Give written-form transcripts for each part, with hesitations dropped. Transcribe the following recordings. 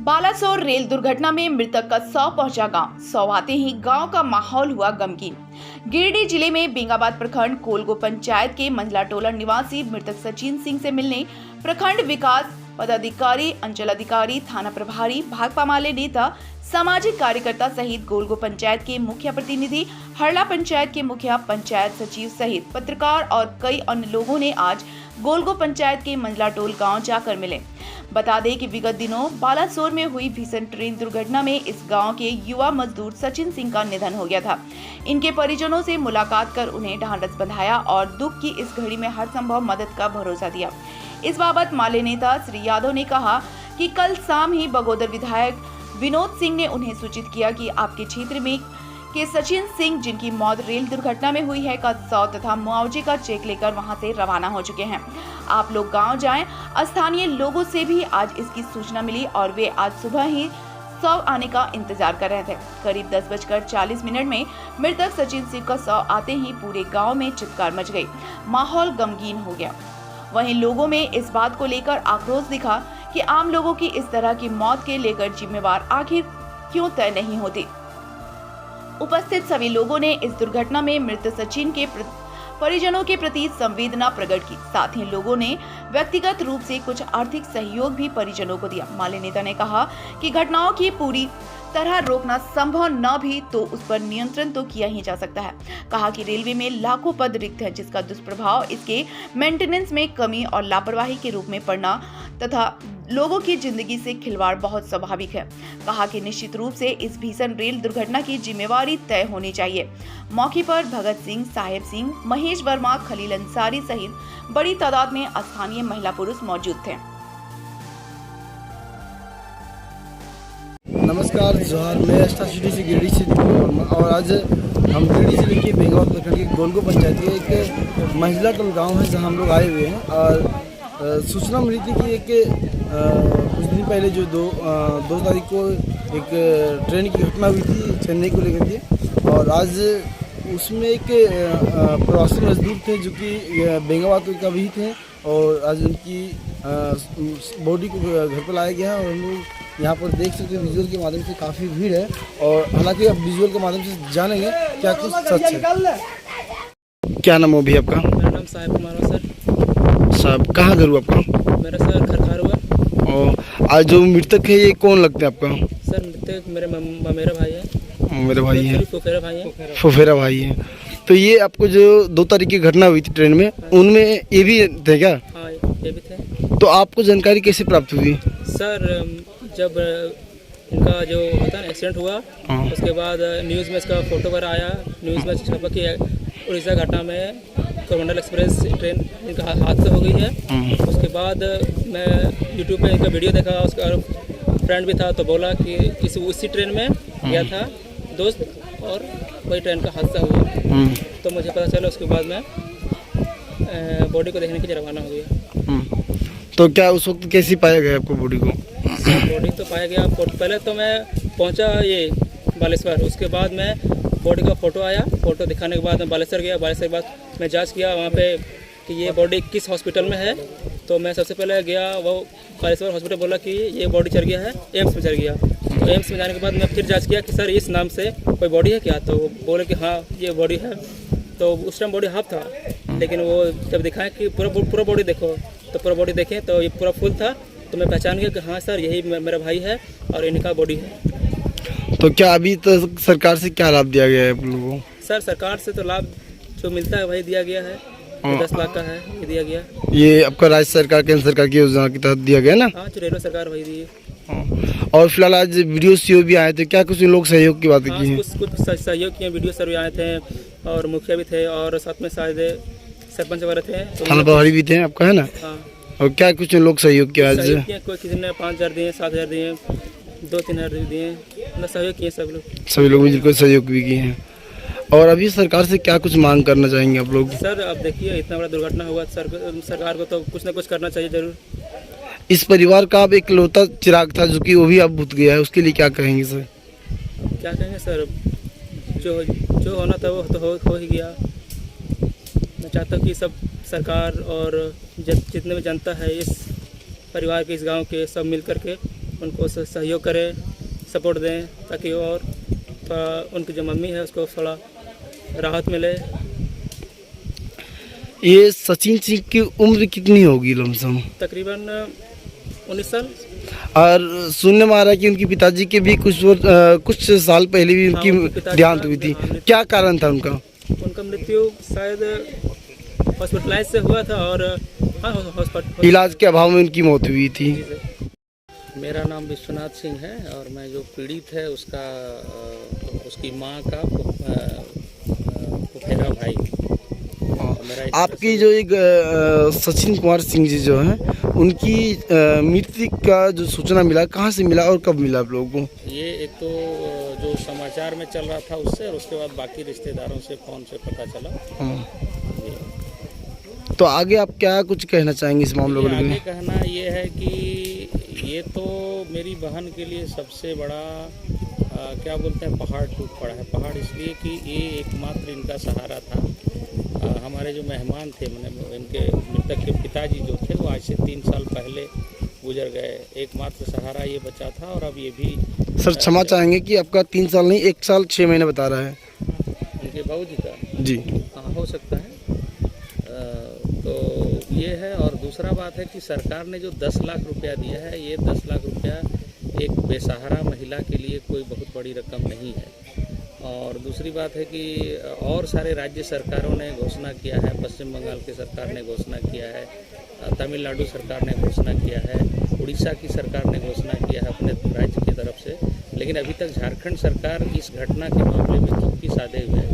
Balasore rail दुर्घटना में मृतक का शव पहुंचा गांव। शव आते ही गांव का माहौल हुआ गमगीन। गिरिडीह जिले में बेंगाबाद प्रखंड कोलगो पंचायत के मंझला टोला निवासी मृतक सचिन सिंह से मिलने प्रखंड विकास पदाधिकारी, अंचल अधिकारी, थाना प्रभारी, भाकपा माले नेता, सामाजिक कार्यकर्ता सहित गोलगो पंचायत के मुखिया प्रतिनिधि, हरला पंचायत के मुखिया, पंचायत सचिव सहित पत्रकार और कई अन्य लोगों ने आज गोलगो पंचायत के मंझला टोल गांव जाकर मिले। बता दें कि विगत दिनों बालासोर में हुई भीषण ट्रेन दुर्घटना में इस गांव के युवा मजदूर सचिन सिंह का निधन हो गया था। इनके परिजनों से मुलाकात कर उन्हें ढांढस बंधाया और दुख की इस घड़ी में हर संभव मदद का भरोसा दिया। इस बाबत माले नेता श्री यादव ने कहा कि कल शाम ही बगोदर विधायक विनोद सिंह ने उन्हें सूचित किया कि आपके क्षेत्र में के सचिन सिंह, जिनकी मौत रेल दुर्घटना में हुई है, का 100 तथा मुआवजे का चेक लेकर वहां से रवाना हो चुके हैं। आप लोग गांव जाएं। स्थानीय लोगों से भी आज इसकी सूचना मिली और वे आज सुबह ही शव आने का इंतजार कर रहे थे। करीब 10:40 में मृतक सचिन सिंह का शव आते ही पूरे गाँव में चित्कार मच गई। माहौल गमगीन हो गया। वहीं लोगों में इस बात को लेकर आक्रोश दिखा कि आम लोगों की इस तरह की मौत के लेकर जिम्मेवार आखिर क्यों तय नहीं होती। उपस्थित सभी लोगों ने इस दुर्घटना में मृत सचिन के परिजनों के प्रति संवेदना प्रकट की। साथ ही लोगों ने व्यक्तिगत रूप से कुछ आर्थिक सहयोग भी परिजनों को दिया। माले नेता ने कहा कि घटनाओं की पूरी तरह रोकना संभव न भी तो उस पर नियंत्रण तो किया ही जा सकता है। कहा कि रेलवे में लाखों पद रिक्त हैं, जिसका दुष्प्रभाव इसके मेंटेनेंस में कमी और लापरवाही के रूप में पड़ना तथा लोगों की जिंदगी से खिलवाड़ बहुत स्वाभाविक है। कहा कि निश्चित रूप से इस भीषण रेल दुर्घटना की जिम्मेवारी तय होनी चाहिए। मौके पर भगत सिंह, साहेब सिंह, महेश वर्मा, खलील अंसारी सहित बड़ी तादाद में स्थानीय महिला पुरुष मौजूद थे। नमस्कार, जोहार। मैं स्टार सिटी से गिरिडीह से और आज हम गिरिडीह जिले के बेंगाबाद प्रखंड के गोलगो पंचायत के एक मंझला टोल गाँव है, जहाँ हम लोग आए हुए हैं। और सूचना मिली थी कि कुछ दिन पहले जो दो तारीख को एक ट्रेन की घटना हुई थी चेन्नई को लेकर के, और आज उसमें एक प्रवासी मजदूर थे जो कि बेंगाबाद का भी थे, और आज उनकी बॉडी को घर पर लाया गया है। और हम लोग यहाँ पर देख सकते हैं विजुअल के माध्यम से काफ़ी भीड़ है, और हालांकि अब विजुअल के माध्यम से जानेंगे क्या कुछ सच है। क्या नाम हो भी आपका? मेरा नाम साहेब कुमार है सर। साहब, कहाँ घर हुआ आपका? मेरा सर खरखार हुआ। और आज जो मृतक है ये कौन लगते हैं आपका? सर मृतक मेरा भाई है। मेरा भाई है, फुफेरा भाई है। फुफेरा भाई है। तो ये आपको जो 2 तारीख की घटना हुई थी ट्रेन में, उनमें ये भी थे क्या? हाँ, ये भी थे। तो आपको जानकारी कैसे प्राप्त हुई? सर जब इनका जो होता है एक्सीडेंट हुआ, उसके बाद न्यूज़ में इसका फोटो वगैरह आया, न्यूज़ में छपा कि उड़ीसा घटना में कोरोमंडल एक्सप्रेस ट्रेन इनका हादसा हो गई है। उसके बाद मैं यूट्यूब पे इनका वीडियो देखा, उसका फ्रेंड भी था, तो बोला कि उसी ट्रेन में गया था दोस्त और वही ट्रेन का हादसा हुआ। तो मुझे पता चला, उसके बाद मैं बॉडी को देखने के लिए रवाना हो गया। तो क्या उस वक्त कैसे पाया गया आपको बॉडी को? बॉडी तो पाया गया, पहले तो मैं पहुंचा ये बालेश्वर, उसके बाद मैं बॉडी का फ़ोटो आया, फ़ोटो दिखाने के बाद मैं बालेश्वर गया। बालेश्वर के बाद मैं जांच किया वहाँ पे कि ये बॉडी किस हॉस्पिटल में है। तो मैं सबसे पहले गया, वो बालेश्वर हॉस्पिटल बोला कि ये बॉडी चल गया है एम्स में, चल गया। तो एम्स में जाने के बाद मैं फिर जांच किया कि सर इस नाम से कोई बॉडी है क्या? तो वो बोले कि हाँ ये बॉडी है। तो उस टाइम बॉडी हाफ था, लेकिन वो जब दिखाएं कि पूरा बॉडी देखो, तो पूरा बॉडी देखें तो ये पूरा फुल था। तो मैं पहचान गया कि हाँ सर यही मेरा भाई है और इनका बॉडी है। तो क्या अभी तो सरकार से क्या लाभ दिया गया है आप लोगों को? सर सरकार से तो लाभ जो मिलता है वही दिया गया है, 10 लाख का है, ये दिया गया। ये आपका राज्य सरकार, केंद्र सरकार की योजना के तहत दिया गया ना? हाँ, जो रेलवे सरकार वही दी है। और फिलहाल आज वीडियो सीओ भी आए थे, क्या कुछ लोग सहयोग की बातें की हैं? कुछ सहयोग किए, वीडियो सर भी आए थे और मुखिया भी थे और साथ में शायद सरपंच वगैरह थे, थाना प्रभारी भी थे आपका, है ना? हाँ। और क्या कुछ लोग सहयोग किया आज? कोई किसी ने 5,000 दिए, 7,000 दिए, 2-3,000 दिए, मतलब सहयोग किए सब लोग। सभी लोग मिलकर सहयोग भी किए हैं। और अभी सरकार से क्या कुछ मांग करना चाहेंगे आप लोग? सर अब देखिए इतना बड़ा दुर्घटना हुआ, सरकार को तो कुछ ना कुछ करना चाहिए जरूर। इस परिवार का अब एक लौता चिराग था जो कि वो भी अब बुझ गया है, उसके लिए क्या कहेंगे सर? क्या कहेंगे सर, जो होना था वो तो हो ही गया। मैं चाहता हूँ कि सब सरकार और जितने भी जनता है इस परिवार के, इस गांव के, सब मिल करके उनको सहयोग करें, सपोर्ट दें, ताकि और थोड़ा उनकी जो मम्मी है उसको थोड़ा राहत मिले। ये सचिन सिंह की उम्र कितनी होगी लमसम? तकरीबन 19 साल। और सुनने में आ रहा है कि उनके पिताजी के भी कुछ साल पहले भी हाँ, उनके उनकी पिताजी देहांत हुई थी। हाँ, क्या कारण था उनका? उनका मृत्यु शायद हॉस्पिटलाइज से हुआ था और हाँ हॉस्पिटल इलाज के अभाव में उनकी मौत हुई थी। मेरा नाम विश्वनाथ सिंह है और मैं जो पीड़ित है उसकी माँ का फुफेरा भाई। मेरा आपकी जो एक सचिन कुमार सिंह जी जो हैं उनकी मृत्यु का जो सूचना मिला, कहाँ से मिला और कब मिला आप लोगों को? ये एक तो जो समाचार में चल रहा था उससे, और उसके बाद बाकी रिश्तेदारों से फ़ोन से पता चला। तो आगे आप क्या कुछ कहना चाहेंगे इस मामले को आगे लेकर? कहना ये है कि ये तो मेरी बहन के लिए सबसे बड़ा क्या बोलते हैं, पहाड़ टूट पड़ा है। पहाड़ इसलिए कि ये एकमात्र इनका सहारा था। हमारे जो मेहमान थे, मैंने इनके मृतक के पिताजी जो थे वो आज से 3 साल पहले गुजर गए। एकमात्र सहारा ये बचा था और अब ये भी। सर क्षमा चाहेंगे कि आपका 3 साल नहीं 1 साल 6 महीने बता रहा है उनके बाबूजी का? जी हाँ, हो सकता है। तो ये है। और दूसरा बात है कि सरकार ने जो 10 लाख रुपया दिया है, ये 10 लाख रुपया एक बेसहारा महिला के लिए कोई बहुत बड़ी रकम नहीं है। और दूसरी बात है कि और सारे राज्य सरकारों ने घोषणा किया है, पश्चिम बंगाल की सरकार ने घोषणा किया है, तमिलनाडु सरकार ने घोषणा किया है, उड़ीसा की सरकार ने घोषणा किया है अपने राज्य की तरफ से, लेकिन अभी तक झारखंड सरकार इस घटना के मामले में चुप्पी साधे हुए है।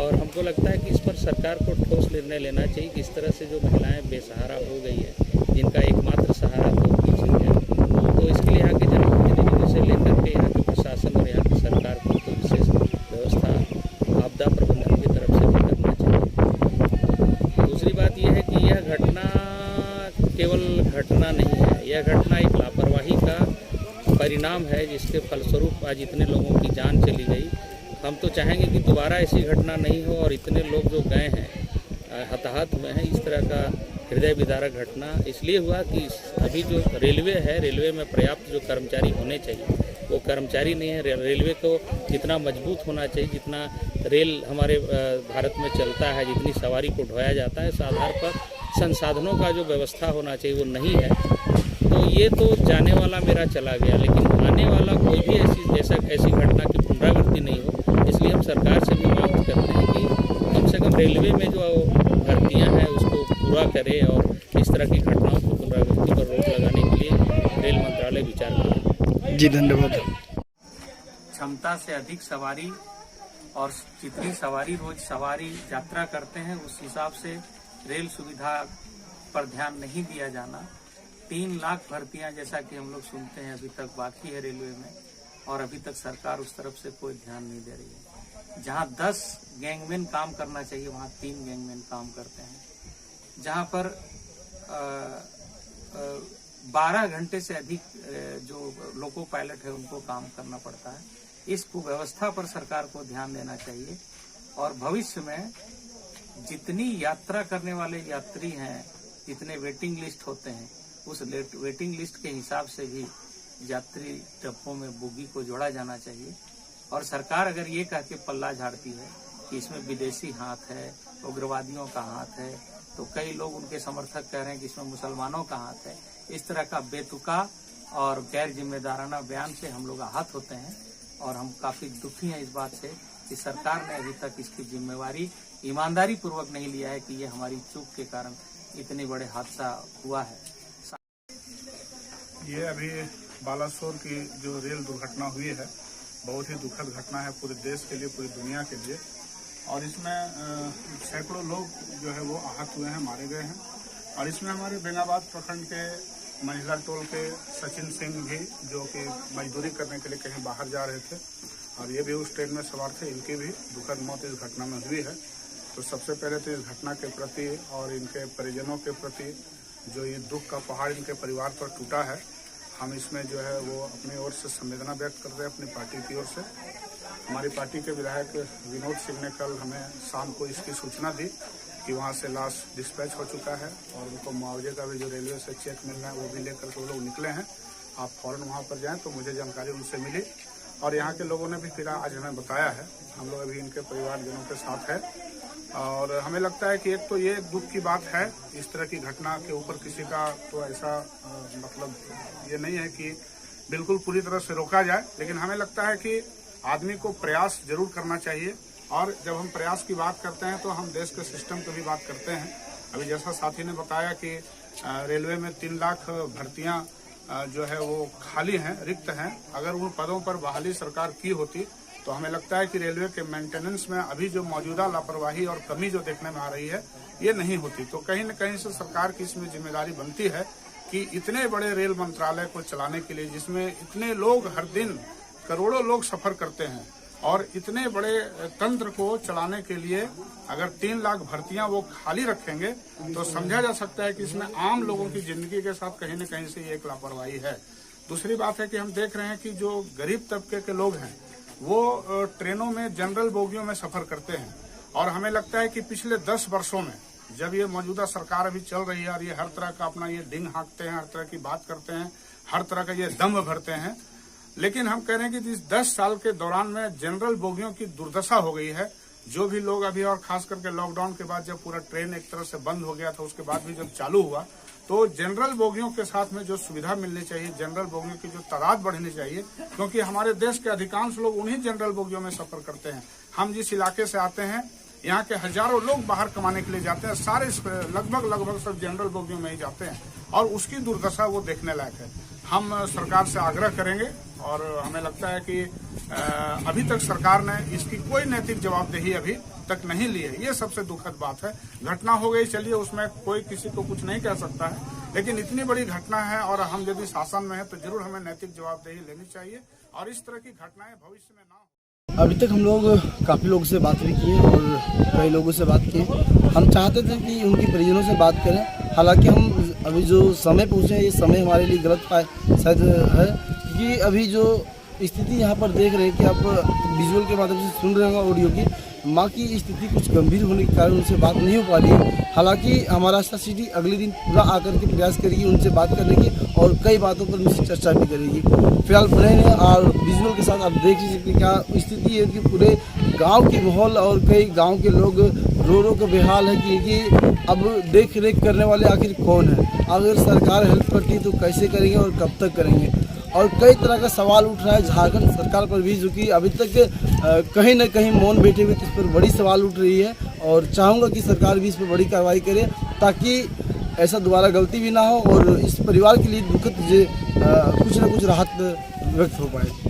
और हमको लगता है कि इस पर सरकार को ठोस निर्णय लेना चाहिए कि इस तरह से जो महिलाएं बेसहारा हो गई है, जिनका एकमात्र सहारा तो टीचिंग है, तो इसके लिए यहाँ के जनप्रतिनिधियों से लेकर के यहाँ के प्रशासन और यहाँ की सरकार को तो विशेष व्यवस्था आपदा प्रबंधन की तरफ से भी करना चाहिए। दूसरी बात यह है कि यह घटना केवल घटना नहीं है, यह घटना एक लापरवाही का परिणाम है जिसके फलस्वरूप आज इतने लोगों की जान चली गई। हम तो चाहेंगे कि दोबारा ऐसी घटना नहीं हो और इतने लोग जो गए हैं, हताहत हुए हैं, इस तरह का हृदय विदारक घटना इसलिए हुआ कि अभी जो रेलवे है, रेलवे में पर्याप्त जो कर्मचारी होने चाहिए वो कर्मचारी नहीं है। रेलवे को जितना मजबूत होना चाहिए, जितना रेल हमारे भारत में चलता है, जितनी सवारी को ढोया जाता है, इस आधार पर संसाधनों का जो व्यवस्था होना चाहिए वो नहीं है। तो ये तो जाने वाला मेरा चला गया, लेकिन आने वाला कोई भी ऐसी घटना की पुनरावृत्ति नहीं हो। इसलिए हम सरकार से भी मांग करते हैं कि कम से कम रेलवे में जो भर्तियां हैं उसको पूरा करे और इस तरह की घटनाओं की पुनरावृत्ति पर रोक लगाने के लिए रेल मंत्रालय विचार करे। जी धन्यवाद। क्षमता से अधिक सवारी और जितनी सवारी रोज सवारी यात्रा करते हैं उस हिसाब से रेल सुविधा पर ध्यान नहीं दिया जाना। 3 लाख भर्तियां जैसा कि हम लोग सुनते हैं अभी तक बाकी है रेलवे में, और अभी तक सरकार उस तरफ से कोई ध्यान नहीं दे रही है। जहां 10 गैंगमैन काम करना चाहिए वहां 3 गैंगमैन काम करते हैं। जहां पर 12 घंटे से अधिक जो लोको पायलट है उनको काम करना पड़ता है। इस कुव्यवस्था पर सरकार को ध्यान देना चाहिए और भविष्य में जितनी यात्रा करने वाले यात्री हैं, जितने वेटिंग लिस्ट होते हैं, उस वेटिंग लिस्ट के हिसाब से भी यात्री डब्बों में बोगी को जोड़ा जाना चाहिए। और सरकार अगर ये कह के पल्ला झाड़ती है कि इसमें विदेशी हाथ है, उग्रवादियों का हाथ है, तो कई लोग उनके समर्थक कह रहे हैं कि इसमें मुसलमानों का हाथ है। इस तरह का बेतुका और गैर जिम्मेदाराना बयान से हम लोग आहत होते हैं और हम काफी दुखी हैं इस बात से कि सरकार ने अभी तक इसकी जिम्मेवारी ईमानदारी पूर्वक नहीं लिया है कि ये हमारी चूक के कारण इतने बड़े हादसा हुआ है। ये अभी बालासोर की जो रेल दुर्घटना हुई है बहुत ही दुखद घटना है पूरे देश के लिए, पूरी दुनिया के लिए। और इसमें सैकड़ों लोग जो है वो आहत हुए हैं, मारे गए हैं। और इसमें हमारे बेंगाबाद प्रखंड के महिला टोल के सचिन सिंह भी जो कि मजदूरी करने के लिए कहीं बाहर जा रहे थे और ये भी उस ट्रेन में सवार थे, इनकी भी दुखद मौत इस घटना में हुई है। तो सबसे पहले तो इस घटना के प्रति और इनके परिजनों के प्रति जो ये दुख का पहाड़ इनके परिवार पर टूटा है, हम इसमें जो है वो अपनी ओर से संवेदना व्यक्त करते हैं अपनी पार्टी की ओर से। हमारी पार्टी के विधायक विनोद सिंह ने कल हमें शाम को इसकी सूचना दी कि वहाँ से लाश डिस्पैच हो चुका है और उनको मुआवजे का भी जो रेलवे से चेक मिलना है वो भी लेकर के वो लोग निकले हैं। आप फ़ौरन वहाँ पर जाएं। तो मुझे जानकारी उनसे मिली और यहाँ के लोगों ने भी फिर आज हमें बताया है। हम लोग अभी इनके परिवारजनों के साथ है और हमें लगता है कि एक तो ये दुख की बात है, इस तरह की घटना के ऊपर किसी का तो ऐसा मतलब ये नहीं है कि बिल्कुल पूरी तरह से रोका जाए, लेकिन हमें लगता है कि आदमी को प्रयास जरूर करना चाहिए। और जब हम प्रयास की बात करते हैं तो हम देश के सिस्टम की भी बात करते हैं। अभी जैसा साथी ने बताया कि रेलवे में 3 लाख भर्तियां जो है वो खाली हैं, रिक्त हैं। अगर उन पदों पर बहाली सरकार की होती तो हमें लगता है कि रेलवे के मेंटेनेंस में अभी जो मौजूदा लापरवाही और कमी जो देखने में आ रही है ये नहीं होती। तो कहीं न कहीं से सरकार की इसमें जिम्मेदारी बनती है कि इतने बड़े रेल मंत्रालय को चलाने के लिए, जिसमें इतने लोग हर दिन करोड़ों लोग सफर करते हैं और इतने बड़े तंत्र को चलाने के लिए अगर 3 लाख भर्तियां वो खाली रखेंगे तो समझा जा सकता है कि इसमें आम लोगों की जिंदगी के साथ कहीं न कहीं से ये एक लापरवाही है। दूसरी बात है कि हम देख रहे हैं कि जो गरीब तबके के लोग हैं वो ट्रेनों में जनरल बोगियों में सफर करते हैं और हमें लगता है कि पिछले 10 वर्षों में जब ये मौजूदा सरकार अभी चल रही है और ये हर तरह का अपना ये डिंग हाँकते हैं, हर तरह की बात करते हैं, हर तरह का ये दम भरते हैं, लेकिन हम कह रहे हैं कि इस 10 साल के दौरान में जनरल बोगियों की दुर्दशा हो गई है। जो भी लोग अभी और खास करके लॉकडाउन के बाद जब पूरा ट्रेन एक तरह से बंद हो गया था, उसके बाद भी जब चालू हुआ तो जनरल बोगियों के साथ में जो सुविधा मिलनी चाहिए, जनरल बोगियों की जो तादाद बढ़नी चाहिए, क्योंकि हमारे देश के अधिकांश लोग उन्हीं जनरल बोगियों में सफर करते हैं। हम जिस इलाके से आते हैं यहाँ के हजारों लोग बाहर कमाने के लिए जाते हैं, सारे लगभग सब जनरल बोगियों में ही जाते हैं और उसकी दुर्दशा वो देखने लायक है। हम सरकार से आग्रह करेंगे और हमें लगता है कि अभी तक सरकार ने इसकी कोई नैतिक जवाबदेही अभी तक नहीं ली है। ये सबसे दुखद बात है। घटना हो गई, चलिए उसमें कोई किसी को कुछ नहीं कह सकता है, लेकिन इतनी बड़ी घटना है और हम यदि शासन में है तो जरूर हमें नैतिक जवाबदेही लेनी चाहिए और इस तरह की घटनाएं भविष्य में ना हो। अभी तक हम लोग काफ़ी लोगों से बात भी की और कई लोगों से बात की। हम चाहते थे कि उनकी परिजनों से बात करें, हालांकि हम अभी जो समय पूछे हैं ये समय हमारे लिए गलत शायद है, क्योंकि अभी जो स्थिति यहाँ पर देख रहे हैं कि आप विजुअल के माध्यम से सुन रहे होंगे ऑडियो की, माँ की स्थिति कुछ गंभीर होने के कारण उनसे बात नहीं हो पा रही है। हालांकि हमारा स्टार सिटी अगले दिन पूरा आकर के प्रयास करेगी उनसे बात करने की और कई बातों पर उनसे चर्चा भी करेगी। फिलहाल बने हैं और विजुअल के साथ आप देख लीजिए क्या स्थिति है कि पूरे गांव के माहौल और कई गांव के लोग रो के बेहाल है कि अब देख रेख करने वाले आखिर कौन है। अगर सरकार हेल्प करती है तो कैसे करेंगे और कब तक करेंगे, और कई तरह का सवाल उठ रहा है झारखंड सरकार पर भी, जो कि अभी तक कहीं न कहीं मौन बैठे हुए, इस पर बड़ी सवाल उठ रही है। और चाहूँगा कि सरकार भी इस पर बड़ी कार्रवाई करे ताकि ऐसा दोबारा गलती भी ना हो और इस परिवार के लिए दुखद कुछ न कुछ राहत व्यक्त हो पाए।